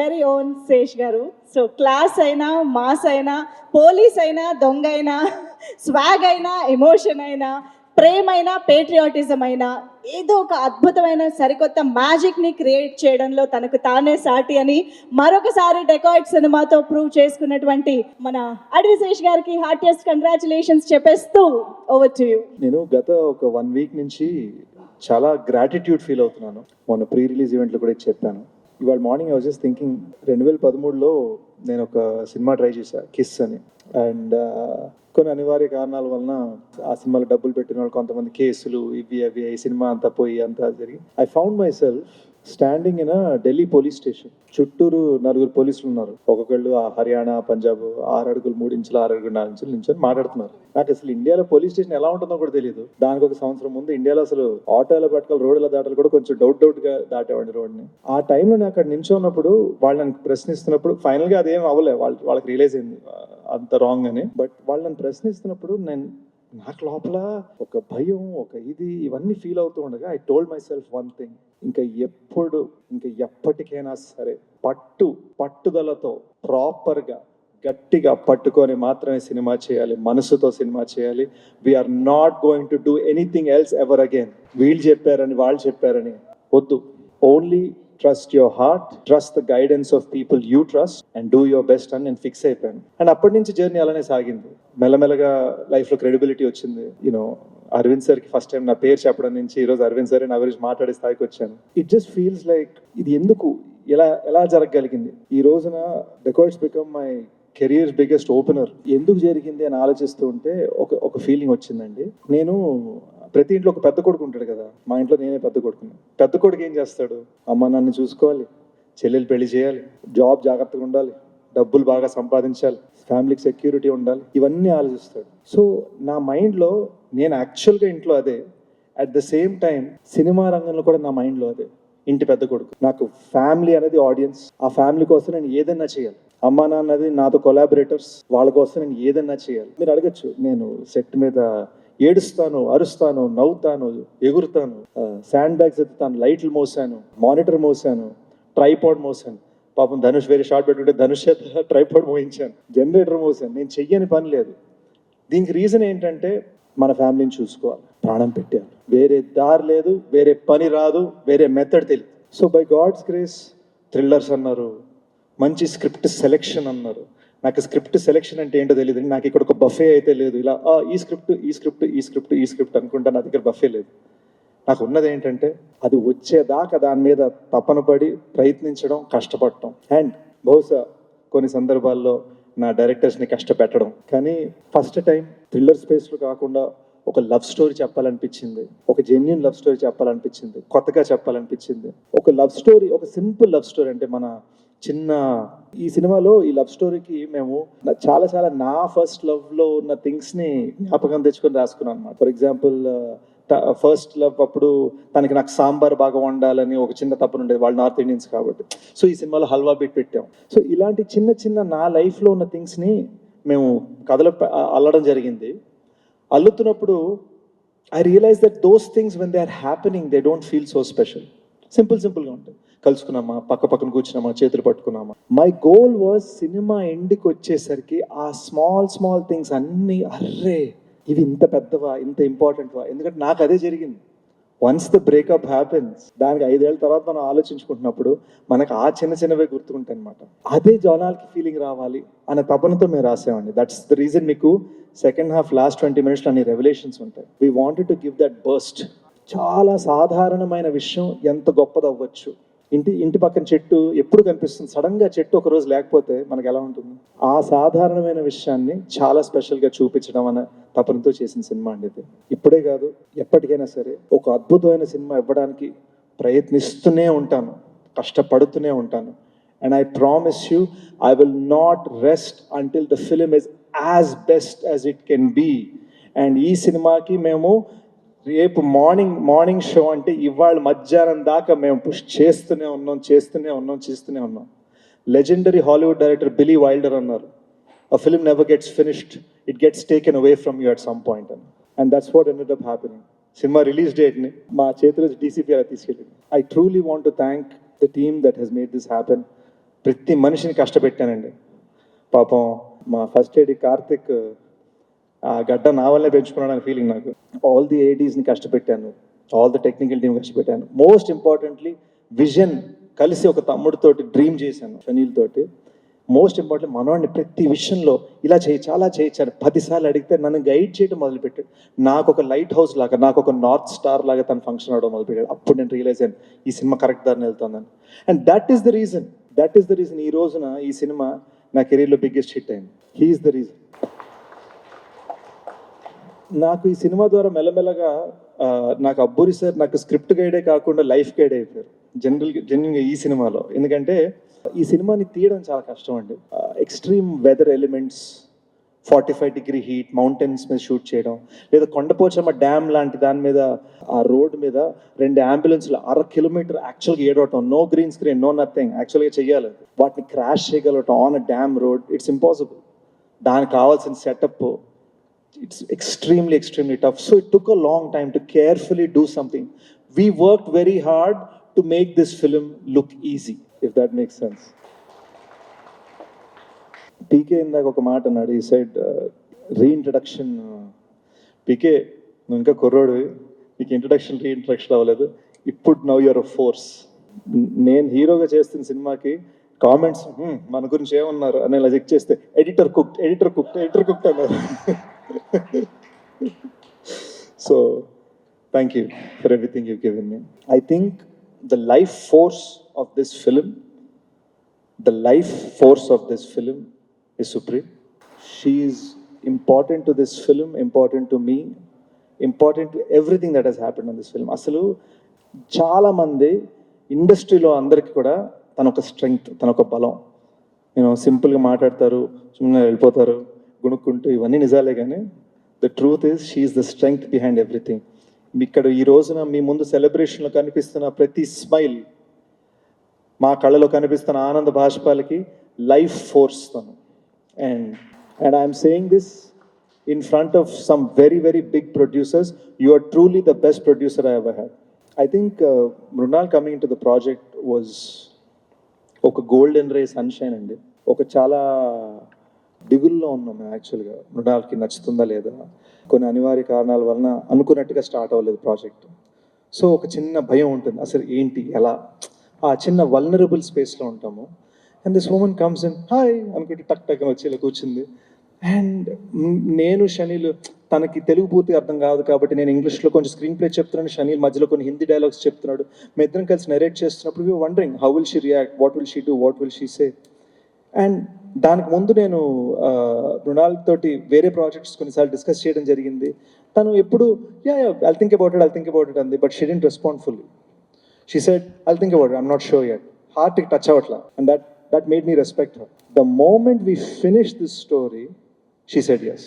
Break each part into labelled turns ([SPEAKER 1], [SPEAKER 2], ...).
[SPEAKER 1] Very own Sesh గారు. So class అయినా, mass అయినా, పోలీస్ అయినా, దొంగ అయినా, స్వాగ్ అయినా, ఎమోషన్ అయినా, ప్రేమైనా, పేట్రియాటిజం అయినా, ఏదో ఒక అద్భుతమైన సరికొత్త మ్యాజిక్ని క్రియేట్ చేయడంలో తనకు తానే సాటి అని మరొకసారి డెకాయిట్ సినిమాతో ప్రూవ్ చేసుకున్నటువంటి మన అడవి శేష్ గారికి హార్టియెస్ట్ కంగ్రాచులేషన్స్ చెప్పేస్తూ ఓవర్ టు యూ.
[SPEAKER 2] నేను గత ఒక 1 వీక్ నుంచి చాలా గ్రాటిట్యూడ్ ఫీల్ అవుతున్నాను. మొన్న ప్రీ రిలీజ్ ఈవెంట్లో కూడా చెప్పాను. ఇవాళ morning I was just thinking 2013లో నేను ఒక సినిమా ట్రై చేశాను, కిస్ అని. అండ్ కొన్ని అనివార్య కారణాల వలన ఆ సినిమాలో డబ్బులు పెట్టిన వాళ్ళు కొంతమంది కేసులు ఇవి అవి ఈ సినిమా అంతా పోయి అంతా జరిగి I found my self standing in Delhi police station. చుట్టూరు 4 పోలీసులు ఉన్నారు. ఒక్కొక్కళ్ళు ఆ హర్యానా, పంజాబ్ 6 అడుగులు 3 ఇంచులు 6 అడుగులు 4 ఇంచులు నించొని మాట్లాడుతున్నారు. నాకు అసలు ఇండియాలో పోలీస్ స్టేషన్ ఎలా ఉంటుందో కూడా తెలియదు. దానికి ఒక సంవత్సరం ముందు ఇండియాలో అసలు ఆటోలో పట్టుకోవాలి, రోడ్ల దాటాలు కూడా కొంచెం డౌట్ గా దాటేవాడిని రోడ్ని. ఆ టైంలో నేను అక్కడ నించున్నప్పుడు వాళ్ళు నన్ను ప్రశ్నిస్తున్నప్పుడు ఫైనల్ గా అదేం అవ్వలే, వాళ్ళకి రియలైజ్ అయింది అంత రాంగ్ అని. బట్ వాళ్ళు నన్ను ప్రశ్నిస్తున్నప్పుడు నాకు లోపల ఒక భయం, ఒక ఇవన్నీ ఫీల్ అవుతూ ఉండగా I told my self one thing, ఇంకా ఎప్పటికైనా సరే పట్టుదలతో ప్రాపర్గా గట్టిగా పట్టుకొని మాత్రమే సినిమా చేయాలి, మనసుతో సినిమా చేయాలి. We are not going to do anything else ever again. వీళ్ళు చెప్పారని వాళ్ళు చెప్పారని వద్దు. Only trust your heart, trust the guidance of people you trust and do your best అని నేను ఫిక్స్ అయిపోయాను. అండ్ అప్పటి నుంచి జర్నీ అలానే సాగింది. మెల్లమెల్లగా లైఫ్లో క్రెడిబిలిటీ వచ్చింది. యూనో అరవింద్ సార్కి ఫస్ట్ టైం నా పేరు చెప్పడం నుంచి ఈరోజు అరవింద్ సార్ నా గురించి మాట్లాడే స్థాయికి వచ్చాను. ఇట్ జస్ట్ ఫీల్స్ లైక్ ఇది ఎందుకు ఎలా జరగగలిగింది. ఈ రోజున dacoits become my career biggest opener. ఎందుకు జరిగింది అని ఆలోచిస్తూ ఉంటే ఒక ఫీలింగ్ వచ్చిందండి. నేను ప్రతి ఇంట్లో ఒక పెద్ద కొడుకు ఉంటాడు కదా, మా ఇంట్లో నేనే పెద్ద కొడుకుని. పెద్ద కొడుకు ఏం చేస్తాడు, అమ్మ నన్ను చూసుకోవాలి, చెల్లెలు పెళ్లి చేయాలి, జాబ్ జాగ్రత్తగా ఉండాలి, డబ్బులు బాగా సంపాదించాలి, ఫ్యామిలీకి సెక్యూరిటీ ఉండాలి, ఇవన్నీ ఆలోచిస్తాడు. సో నా మైండ్లో నేను యాక్చువల్గా ఇంట్లో అదే, at the same time cinema రంగంలో కూడా నా మైండ్లో అదే. ఇంటి పెద్ద కొడుకు, నాకు ఫ్యామిలీ అనేది ఆడియన్స్. ఆ ఫ్యామిలీ కోసం నేను ఏదైనా చేయాలి. అమ్మా నాన్నది నాతో కొలాబరేటర్స్, వాళ్ళ కోసం నేను ఏదైనా చేయాలి. మీరు అడగచ్చు, నేను సెట్ మీద ఏడుస్తాను, అరుస్తాను, నవ్వుతాను, ఎగురుతాను, శాండ్ బ్యాగ్స్ ఎత్తుతాను, లైట్లు మోసాను, మానిటర్ మోసాను, ట్రైపాడ్ మోసాను. పాపం ధనుష్ వేరే షార్ట్ పెట్టుకుంటే ధనుష్ ట్రైపాడ్ మోయించాను, జనరేటర్ మోసాను. నేను చెయ్యని పని లేదు. దీనికి రీజన్ ఏంటంటే మన ఫ్యామిలీని చూసుకోవాలి, ప్రాణం పెట్టాను. వేరే దారి లేదు, వేరే పని రాదు, వేరే మెథడ్ తెలియదు. So by God's grace thrillers అన్నారు, మంచి స్క్రిప్ట్ సెలెక్షన్ అన్నారు. నాకు స్క్రిప్ట్ సెలెక్షన్ అంటే ఏంటో తెలియదు. నాకు ఇక్కడ ఒక బఫే అయితే లేదు, ఇలా ఈ స్క్రిప్ట్ అనుకుంటా. నా దగ్గర బఫే లేదు. నాకు ఉన్నది ఏంటంటే అది వచ్చేదాకా దాని మీద తపన పడి ప్రయత్నించడం, కష్టపడటం. అండ్ బహుశా కొన్ని సందర్భాల్లో నా డైరెక్టర్స్ని కష్టపెట్టడం. కానీ ఫస్ట్ టైం థ్రిల్లర్ స్పేస్లో కాకుండా ఒక లవ్ స్టోరీ చెప్పాలనిపించింది, ఒక జెన్యూన్ లవ్ స్టోరీ చెప్పాలనిపించింది, కొత్తగా చెప్పాలనిపించింది. ఒక లవ్ స్టోరీ, ఒక సింపుల్ లవ్ స్టోరీ. అంటే మన చిన్న ఈ సినిమాలో ఈ లవ్ స్టోరీకి మేము చాలా నా ఫస్ట్ లవ్లో ఉన్న థింగ్స్ని జ్ఞాపకం తెచ్చుకొని రాసుకున్నాం అన్నమాట. ఫర్ ఎగ్జాంపుల్ ఫస్ట్ లవ్ అప్పుడు నాకు సాంబార్ బాగా వండాలని ఒక చిన్న తప్పన ఉండేది, వాళ్ళు నార్త్ ఇండియన్స్ కాబట్టి. సో ఈ సినిమాలో హల్వా బిట్ పెట్టాం. సో ఇలాంటి చిన్న నా లైఫ్లో ఉన్న థింగ్స్ని మేము కథలో అల్లడం జరిగింది. అల్లుతున్నప్పుడు I realise that those things when they are happening they don't feel so special. సింపుల్గా ఉంటాయి. కలుసుకున్నామా, పక్కన కూర్చున్నామా, చేతులు పట్టుకున్నామా. మై గోల్ వాజ్ సినిమా ఎండ్కి వచ్చేసరికి ఆ స్మాల్ థింగ్స్ అన్నీ అర్రే ఇవి ఇంత పెద్దవా, ఇంత ఇంపార్టెంట్వా. ఎందుకంటే నాకు అదే జరిగింది. వన్స్ ద బ్రేకప్ హ్యాపెన్స్, దానికి 5 ఏళ్ళ తర్వాత మనం ఆలోచించుకుంటున్నప్పుడు మనకు ఆ చిన్నవే గుర్తుకుంటాయి అనమాట. అదే జనాలకి ఫీలింగ్ రావాలి అనే తపనతో మేము రాసామండి. దట్స్ ద రీజన్ మీకు సెకండ్ హాఫ్ లాస్ట్ 20 minutesలో అన్ని రెవల్యూషన్స్ ఉంటాయి. We wanted to give that burst. చాలా సాధారణమైన విషయం ఎంత గొప్పది అవ్వచ్చు. ఇంటి పక్కన చెట్టు ఎప్పుడు కనిపిస్తుంది, సడన్గా చెట్టు ఒక రోజు లేకపోతే మనకు ఎలా ఉంటుంది. ఆ సాధారణమైన విషయాన్ని చాలా స్పెషల్గా చూపించడం అనే తపనతో చేసిన సినిమా అండి ఇది. ఇప్పుడే కాదు, ఎప్పటికైనా సరే ఒక అద్భుతమైన సినిమా ఇవ్వడానికి ప్రయత్నిస్తూనే ఉంటాను, కష్టపడుతూనే ఉంటాను. And I promise you I will not rest until the film is as best as it can be. And ఈ సినిమాకి మేము రేపు మార్నింగ్ షో అంటే ఇవాళ మధ్యాహ్నం దాకా మేము పుష్ చేస్తూనే ఉన్నాం. లెజెండరీ హాలీవుడ్ డైరెక్టర్ బిలీ వైల్డర్ అన్నారు, a film never gets finished, it gets taken away from you at some point. And that's what ended up happening. Cinema release date ni ma chethilo DCP ala తీసుకెళ్ళింది. I truly want to thank the team that has made this happen. ప్రతి మనిషిని కష్టపెట్టానండి. పాపం మా first AD Karthik ఆ గడ్డ నా వల్లే పెంచుకున్నాడని ఫీలింగ్ నాకు. ఆల్ ది ఏడీస్ని కష్టపెట్టాను, ఆల్ ది టెక్నికల్ టీమ్ కష్టపెట్టాను. మోస్ట్ ఇంపార్టెంట్లీ విజన్ కలిసి ఒక తమ్ముడితోటి డ్రీమ్ చేశాను, సునీల్ తోటి. మోస్ట్ ఇంపార్టెంట్ మనవాడిని ప్రతి విషయంలో ఇలా చేయొచ్చు అలా చేయొచ్చు అని 10 సార్లు అడిగితే నన్ను గైడ్ చేయడం మొదలుపెట్టాడు. నాకు ఒక లైట్ హౌస్ లాగా, నాకు ఒక నార్త్ స్టార్ లాగా తను ఫంక్షన్ అవడం మొదలుపెట్టాడు. అప్పుడు నేను రియలైజ్ అయ్యాను ఈ సినిమా కరెక్ట్ దారిని వెళ్తుందని. And that is the reason ఈ రోజున ఈ సినిమా నా కెరీర్లో బిగ్గెస్ట్ హిట్ అయింది. He's the reason. నాకు ఈ సినిమా ద్వారా మెల్లమెల్లగా నాకు అబ్బూరి సార్ నాకు స్క్రిప్ట్ గైడే కాకుండా లైఫ్ గైడ్ అయిపోయారు జెన్యున్గా ఈ సినిమాలో. ఎందుకంటే ఈ సినిమాని తీయడం చాలా కష్టం అండి. Extreme weather elements, 45-degree heat, mountains మీద షూట్ చేయడం, లేదా కొండపోచమ్మ డ్యామ్ లాంటి దాని మీద ఆ రోడ్ మీద 2 అంబులెన్స్లు 1/2 కిలోమీటర్ యాక్చువల్గా ఏడవటం, no green screen, no nothing, యాక్చువల్గా చెయ్యాలి. వాటిని క్రాష్ చేయగలగటం on a dam road, it's impossible. దానికి కావాల్సిన setup, it's extremely tough. So it took a long time to carefully do something. We worked very hard to make this film look easy, if that makes sense. PK ఇందాక ఒక మాట అన్నాడు, ఈ side reintroduction. PK నువ్వు ఇంకా కుర్రోడివి, నీకు reintroduction అవ్వలేదు. ఇప్పుడు నవ్ యూఆర్ అ ఫోర్స్. నేను హీరోగా చేస్తున్న సినిమాకి కామెంట్స్ మన గురించి ఏమన్నారు అని ఇలా చెక్ చేస్తే ఎడిటర్ కుక్డ్ అన్నారు. So thank you for everything you've given me. I think the life force of this film is Supreme. She is important to this film, important to me, important to everything that has happened on this film. అసలు చాలా మంది ఇండస్ట్రీలో అందరికీ కూడా తన ఒక strength, తన ఒక బలం. సింపుల్గా మాట్లాడతారు, సుಮ್ಮನೆ వెళ్ళిపోతారు గుణుక్కుంటూ, ఇవన్నీ నిజాలే. కానీ the truth is she is the strength behind everything. ఇక్కడ ఈ రోజున మీ ముందు సెలబ్రేషన్లో కనిపిస్తున్న ప్రతి స్మైల్, మా కళ్ళలో కనిపిస్తున్న ఆనంద బాష్పాలకి లైఫ్ ఫోర్స్ తను. And I'm saying this in front of some very big producers. You are truly the best producer I ever had. I think Mrunal coming to the project was ఒక గోల్డెన్ రే సన్షైన్ అండి. ఒక చాలా దిగుల్లో ఉన్నాం మేము యాక్చువల్గా, మృణాల్కి నచ్చుతుందా లేదా. కొన్ని అనివార్య కారణాల వలన అనుకున్నట్టుగా స్టార్ట్ అవ్వలేదు ప్రాజెక్ట్. సో ఒక చిన్న భయం ఉంటుంది, అసలు ఏంటి ఎలా, ఆ చిన్న వల్నరబుల్ స్పేస్లో ఉంటాము. And this woman comes in, hi అనుకుంటే టక్ వచ్చి ఇలా కూర్చుంది. అండ్ నేను షనీల్, తనకి తెలుగు పూర్తిగా అర్థం కాదు కాబట్టి నేను ఇంగ్లీష్లో కొంచెం స్క్రీన్ ప్లే చెప్తున్నాను, షనీల్ మధ్యలో కొన్ని హిందీ డైలాగ్స్ చెప్తున్నాడు. మేము ఇద్దరం కలిసి నెరేట్ చేస్తున్నప్పుడు we wondering how will she react, what will she do, what will she say. And దానికి ముందు నేను మృణాల్ తోటి వేరే ప్రాజెక్ట్స్ కొన్నిసార్లు డిస్కస్ చేయడం జరిగింది. తను ఎప్పుడు ఐల్ థింక్ అబౌట్ ఇట్ అంది, but she didn't respond fully. She said I'll think about it, I'm not sure yet. హార్ట్కి టచ్ అవ్వట్లా. And that made me respect her. The moment we finish this story, she said yes.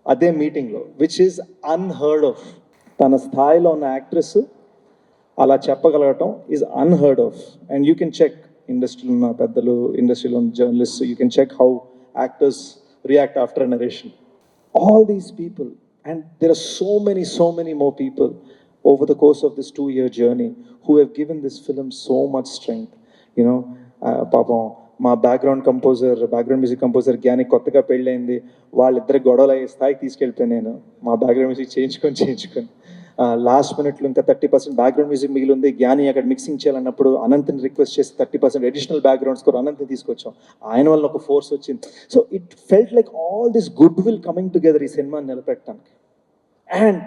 [SPEAKER 2] అదే మీటింగ్లో, which is unheard of. తన స్థాయిలో ఉన్న actress అలా చెప్పగలగటం is unheard of. And you can check, ఇండస్ట్రీలో ఉన్న పెద్దలు, ఇండస్ట్రీలో ఉన్న journalist, you can check how actors react after a narration. All these people, and there are so many more people over the course of this 2-year journey who have given this film so much strength. పాపం మా background music composer జ్ఞాని కొత్తగా పెళ్ళైంది, వాళ్ళిద్దరి గొడవలు అయ్యే స్థాయికి తీసుకెళ్ళిపోయాను నేను. మా బ్యాక్గ్రౌండ్ మ్యూజిక్ చేయించుకొని లాస్ట్ మినిట్లో ఇంకా 30% బ్యాక్గ్రౌండ్ మ్యూజిక్ మిగిలి ఉంది. జ్ఞాని అక్కడ మిక్సింగ్ చేయాలన్నప్పుడు అనంత్ని రిక్వెస్ట్ చేసి 30% అడిషనల్ బ్యాక్గ్రౌండ్ స్కోర్ అనంత్ని తీసుకొచ్చాం. ఆయన వల్ల ఒక ఫోర్స్ వచ్చింది. So it felt like all this good will coming together ఈ సినిమాని నిలబెట్టడానికి. అండ్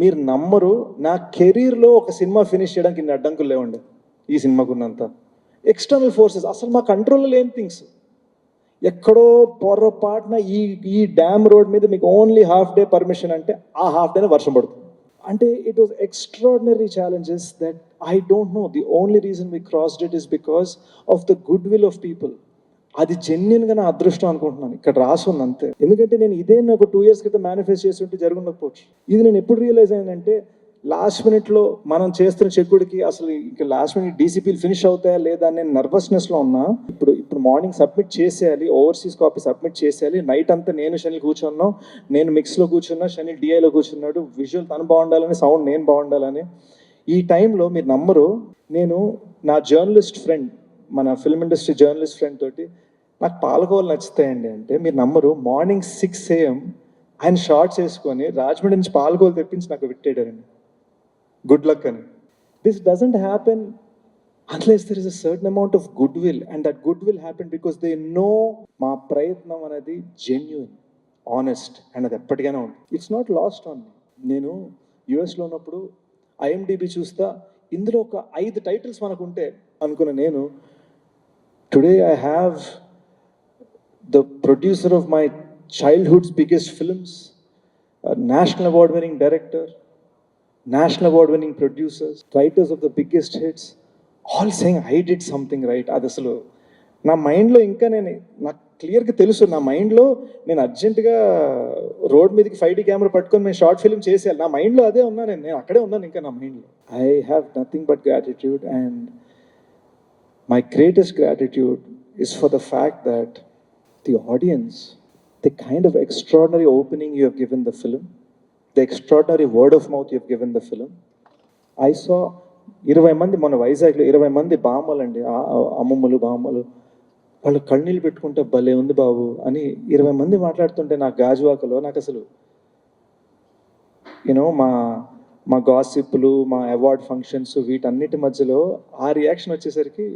[SPEAKER 2] మీరు నమ్మరు, నా కెరీర్లో ఒక సినిమా ఫినిష్ చేయడానికి ఇన్ని అడ్డంకులు లేవండి. ఈ సినిమాకు ఉన్నంత ఎక్స్టర్నల్ ఫోర్సెస్, అసలు మా కంట్రోల్లో లేని థింగ్స్. ఎక్కడో పొరపాటున ఈ డ్యామ్ రోడ్ మీద మీకు ఓన్లీ హాఫ్ డే పర్మిషన్ అంటే ఆ హాఫ్ డేనే వర్షం పడుతుంది. అంటే it was extraordinary challenges that I don't know. The only reason we crossed it is because of the good will of people. అది జెన్యున్గా నా అదృష్టం అనుకుంటున్నాను, ఇక్కడ రాసుంది అంతే. ఎందుకంటే నేను ఇదే నాకు 2 years క్రితం మేనిఫెస్ట్ చేసి ఉంటే జరుగుండకపోవచ్చు. ఇది నేను ఎప్పుడు రియలైజ్ అయిందంటే, లాస్ట్ మినిట్లో మనం చేస్తున్న చెక్కుడికి అసలు ఇంకా లాస్ట్ మినిట్ డీసీపీలు ఫినిష్ అవుతాయా లేదా అని నేను నర్వస్నెస్లో ఉన్నా. ఇప్పుడు మార్నింగ్ సబ్మిట్ చేసేయాలి, ఓవర్సీస్ కాపీ సబ్మిట్ చేసేయాలి. నైట్ అంతా నేను షనిల్ కూర్చున్నాం, నేను మిక్స్లో కూర్చున్నా, షనిల్ డిఐలో కూర్చున్నాడు. విజువల్ తను బాగుండాలని, సౌండ్ నేను బాగుండాలని. ఈ టైంలో మీరు నమ్మరు, నేను నా జర్నలిస్ట్ ఫ్రెండ్ మన ఫిల్మ్ ఇండస్ట్రీ జర్నలిస్ట్ ఫ్రెండ్ తోటి నాకు పాలకోవలు నచ్చుతాయండి అంటే మీరు నమ్మరు, మార్నింగ్ 6 AM ఆయన షార్ట్స్ వేసుకొని రాజమండ్రి నుంచి పాలకోవలు తెప్పించి నాకు పెట్టాడండి, గుడ్ లక్ అని. This doesn't happen unless there is a certain amount of goodwill, and that goodwill happened because they know మా ప్రయత్నం అనేది జెన్యున్, ఆనెస్ట్, అండ్ అది ఎప్పటికైనా ఉంటుంది. It's not lost on me. నేను యుఎస్లో ఉన్నప్పుడు ఐఎండిబి చూస్తా, ఇందులో ఒక 5 టైటిల్స్ మనకు ఉంటే అనుకున్న నేను, today I have the producer of my childhood's biggest films, national award winning director, national award winning producers, writers of the biggest hits, all saying I did something right. అది అసలు నా మైండ్లో ఇంకా నాకు క్లియర్గా తెలుసు, నా మైండ్లో నేను అర్జెంటుగా రోడ్ మీదకి 5D కెమెరా పట్టుకొని మేము షార్ట్ ఫిల్మ్ చేసేయాలి, నా మైండ్లో అదే ఉన్నాను, నేను అక్కడే ఉన్నాను ఇంకా నా మైండ్లో. I have nothing but gratitude, and my greatest gratitude is for the fact that the audience, the kind of extraordinary opening you have given the film, the extraordinary word of mouth you have given the film. I saw 20 మంది మన వైజాగ్లో 20 మంది బామ్మలండి, అమ్మమ్మలు బామ్మలు, వాళ్ళు కన్నీళ్ళు పెట్టుకుంటే భలే ఉంది బాబు అని 20 మంది మాట్లాడుతుంటే నాకు గాజువాకలో నాకు అసలు యూనో మా గాసిప్లు, మా అవార్డ్ ఫంక్షన్స్, వీటన్నిటి మధ్యలో ఆ రియాక్షన్ వచ్చేసరికి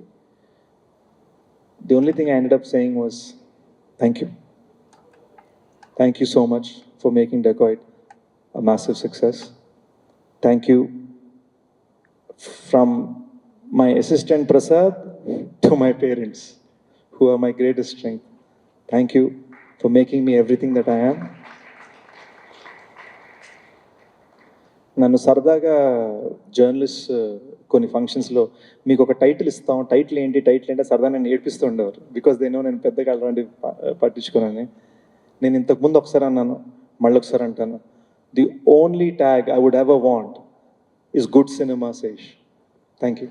[SPEAKER 2] the only thing I ended up saying was thank you so much for making dacoit a massive success. Thank you from my assistant Prasad to my parents, who are my greatest strength. Thank you for making me everything that I am. నన్ను సరదాగా journalist కొన్ని ఫంక్షన్స్లో మీకు ఒక title ఇస్తాం, title ఏంటి సరదా నన్ను ఏడిపిస్తూ ఉండేవారు, బికాస్ దే నో నేను పెద్దగా అలాంటి పట్టించుకోనని. నేను ఇంతకుముందు ఒకసారి అన్నాను, మళ్ళీ ఒకసారి అంటాను, the only tag I would ever want is good cinema, Saish. Thank you.